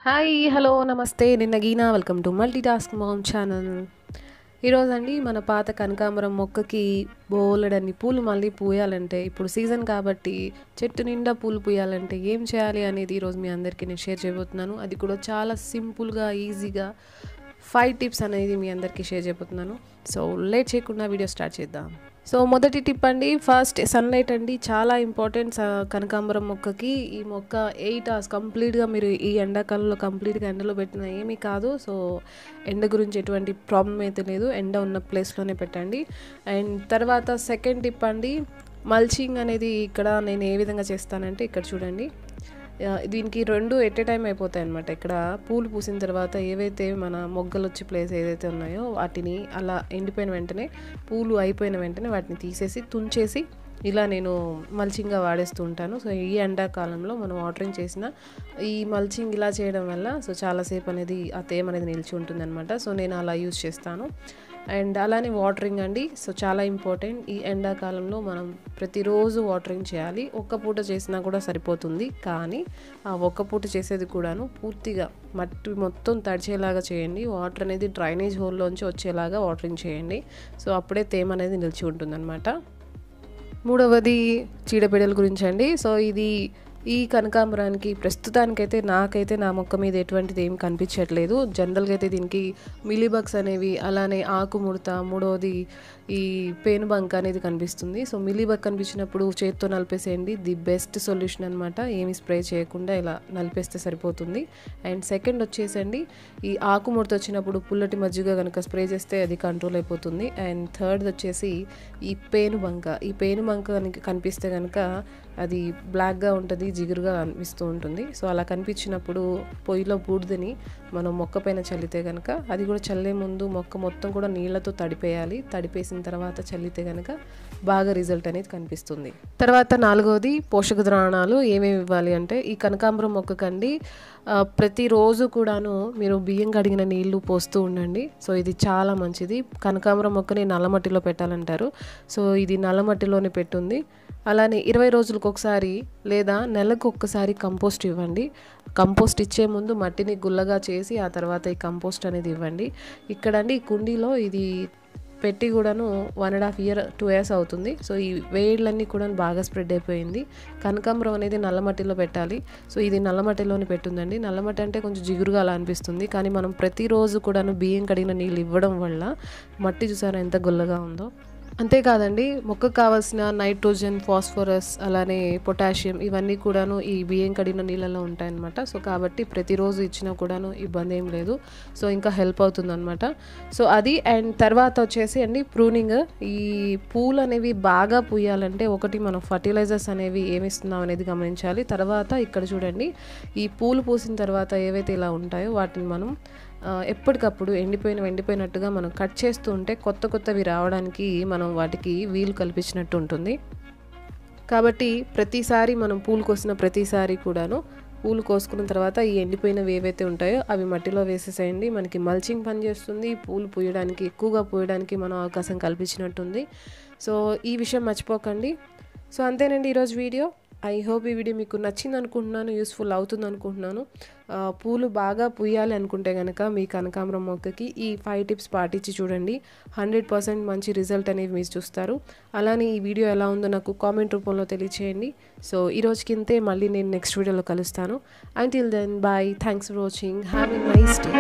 Hi hello నమస్తే నిన్న Geena welcome to multitask mom channel. ఈరోజండి మన పాత కనకాంబరం మొక్కకి బోలెడన్ని పూలు మళ్ళీ పూయాలంటే ఇప్పుడు సీజన్ కాబట్టి చెట్టు నిండా పూలు పూయాలంటే ఏం చేయాలి అనేది ఈరోజు మీ అందరికీ నేను షేర్ చేయబోతున్నాను. అది కూడా చాలా సింపుల్గా ఈజీగా 5 టిప్స్ అనేది మీ అందరికీ షేర్ చేయబోతున్నాను. సో లేట్ చేయకుండా వీడియో స్టార్ట్ చేద్దాం. సో మొదటి టిప్ అండి, ఫస్ట్ సన్లైట్ అండి, చాలా ఇంపార్టెంట్ కనకాంబరం మొక్కకి. ఈ మొక్క 8 hours కంప్లీట్గా మీరు ఈ ఎండాకాలంలో కంప్లీట్గా ఎండలో పెట్టినా ఏమీ కాదు. సో ఎండ గురించి ఎటువంటి ప్రాబ్లం అయితే లేదు, ఎండ ఉన్న ప్లేస్లోనే పెట్టండి. అండ్ తర్వాత సెకండ్ టిప్ అండి, మల్చింగ్ అనేది ఇక్కడ నేను ఏ విధంగా చేస్తానంటే ఇక్కడ చూడండి, దీనికి 2 ఎట్ ఏ టైం అయిపోతాయి అనమాట. ఇక్కడ పూలు పూసిన తర్వాత ఏవైతే మన మొగ్గలు వచ్చే ప్లేస్ ఏదైతే ఉన్నాయో వాటిని అలా ఎండిపోయిన వెంటనే, పూలు అయిపోయిన వెంటనే వాటిని తీసేసి తుంచేసి ఇలా నేను మల్చింగ్గా వాడేస్తూ ఉంటాను. సో ఈ ఎండాకాలంలో మనం వాటరింగ్ చేసిన ఈ మల్చింగ్ ఇలా చేయడం వల్ల సో చాలాసేపు అనేది ఆ తేమ అనేది నిలిచి ఉంటుంది అనమాట. సో నేను అలా యూజ్ చేస్తాను. అండ్ అలానే వాటరింగ్ అండి, సో చాలా ఇంపార్టెంట్. ఈ ఎండాకాలంలో మనం ప్రతిరోజు వాటరింగ్ చేయాలి. ఒక్క పూట చేసినా కూడా సరిపోతుంది, కానీ ఆ ఒక్క పూట చేసేది కూడాను పూర్తిగా మట్టి మొత్తం తడిచేలాగా చేయండి. వాటర్ అనేది డ్రైనేజ్ హోల్లోంచి వచ్చేలాగా వాటరింగ్ చేయండి. సో అప్పుడే తేమ అనేది నిలిచి ఉంటుంది అనమాట. మూడవది చీడపీడల గురించి అండి. సో ఇది ఈ కనకాంబరానికి ప్రస్తుతానికైతే నాకైతే నా మొక్క మీద ఎటువంటిది ఏమి కనిపించట్లేదు. జనరల్గా అయితే దీనికి మిలీబగ్స్ అనేవి, అలానే ఆకుముడత, మూడవది ఈ పేనుబంక అనేది కనిపిస్తుంది. సో మిలీబగ్ కనిపించినప్పుడు చేత్తో నలిపేసేయండి, ది బెస్ట్ సొల్యూషన్ అనమాట. ఏమి స్ప్రే చేయకుండా ఇలా నలిపేస్తే సరిపోతుంది. అండ్ సెకండ్ వచ్చేసండి, ఈ ఆకుముడత వచ్చినప్పుడు పుల్లటి మజ్జిగ కనుక స్ప్రే చేస్తే అది కంట్రోల్ అయిపోతుంది. అండ్ థర్డ్ వచ్చేసి ఈ పేనుబంక. ఈ పేనుబంక కనిపిస్తే కనుక అది బ్లాక్గా ఉంటుంది, జిగురుగా కనిపిస్తూ ఉంటుంది. సో అలా కనిపించినప్పుడు పొయ్యిలో బూడిదని మనం మొక్క పైన చల్లితే కనుక, అది కూడా చల్లే ముందు మొక్క మొత్తం కూడా నీళ్లతో తడిపేయాలి. తడిపేసిన తర్వాత చల్లితే కనుక బాగా రిజల్ట్ అనేది కనిపిస్తుంది. తర్వాత నాలుగవది పోషక ద్రావణాలు ఏమేమి ఇవ్వాలి అంటే, ఈ కనకాంబరం మొక్కకండి ప్రతిరోజు కూడాను మీరు బియ్యం కడిగిన నీళ్లు పోస్తూ ఉండండి. సో ఇది చాలా మంచిది. కనకాంబరం మొక్కని నల్లమట్టిలో పెట్టాలంటారు. సో ఇది నల్లమట్టిలోనే పెట్టుంది. అలానే 20 రోజులకు ఒకసారి లేదా నెలకు ఒక్కసారి కంపోస్ట్ ఇవ్వండి. కంపోస్ట్ ఇచ్చే ముందు మట్టిని గుల్లగా చేసి ఆ తర్వాత ఈ కంపోస్ట్ అనేది ఇవ్వండి. ఇక్కడండి ఈ కుండీలో ఇది పెట్టి కూడాను 1.5 year 2 years అవుతుంది. సో ఈ వేళ్ళన్నీ కూడా బాగా స్ప్రెడ్ అయిపోయింది. కనకాంబరం అనేది నల్లమట్టిలో పెట్టాలి. సో ఇది నల్లమట్టిలోనే పెట్టుందండి. నల్లమట్టి అంటే కొంచెం జిగురుగా అలా అనిపిస్తుంది, కానీ మనం ప్రతిరోజు కూడాను బియ్యం కడిగిన నీళ్ళు ఇవ్వడం వల్ల మట్టి చూసారా ఎంత గుల్లగా ఉందో. అంతేకాదండి, మొక్కకు కావాల్సిన నైట్రోజన్, ఫాస్ఫరస్, అలానే పొటాషియం ఇవన్నీ కూడాను ఈ బియ్యం కడిగిన నీళ్ళలో ఉంటాయన్నమాట. సో కాబట్టి ప్రతిరోజు ఇచ్చినా కూడాను ఇబ్బంది ఏం లేదు. సో ఇంకా హెల్ప్ అవుతుంది అనమాట. సో అది. అండ్ తర్వాత వచ్చేసి అండి ప్రూనింగ్. ఈ పూలు అనేవి బాగా పూయాలంటే ఒకటి మనం ఫర్టిలైజర్స్ అనేవి ఏమి ఇస్తున్నాం అనేది గమనించాలి. తర్వాత ఇక్కడ చూడండి, ఈ పూలు పూసిన తర్వాత ఏవైతే ఇలా ఉంటాయో వాటిని మనం ఎప్పటికప్పుడు ఎండిపోయినట్టుగా మనం కట్ చేస్తూ ఉంటే కొత్తవి రావడానికి మనం వాటికి వీలు కల్పించినట్టు ఉంటుంది. కాబట్టి ప్రతిసారి మనం పూలు కోసిన ప్రతిసారి కూడాను పూలు కోసుకున్న తర్వాత ఈ ఎండిపోయినవి ఏవైతే ఉంటాయో అవి మట్టిలో వేసేసేయండి. మనకి మల్చింగ్ పని చేస్తుంది. పూలు పూయడానికి, ఎక్కువగా పూయడానికి మనం అవకాశం కల్పించినట్టుంది. సో ఈ విషయం మర్చిపోకండి. సో అంతేనండి ఈరోజు వీడియో. ఐ హోప్ ఈ వీడియో మీకు నచ్చింది అనుకుంటున్నాను, యూస్ఫుల్ అవుతుంది అనుకుంటున్నాను. పూలు బాగా పూయాలి అనుకుంటే కనుక మీ కనకాంబరం మొక్కకి ఈ 5 టిప్స్ పాటించి చూడండి. 100% మంచి రిజల్ట్ అనేవి మీరు చూస్తారు. అలానే ఈ వీడియో ఎలా ఉందో నాకు కామెంట్ రూపంలో తెలియచేయండి. సో ఈరోజుకి ఇంతే, మళ్ళీ నేను నెక్స్ట్ వీడియోలో కలుస్తాను. Until then bye, thanks for watching, have a nice day.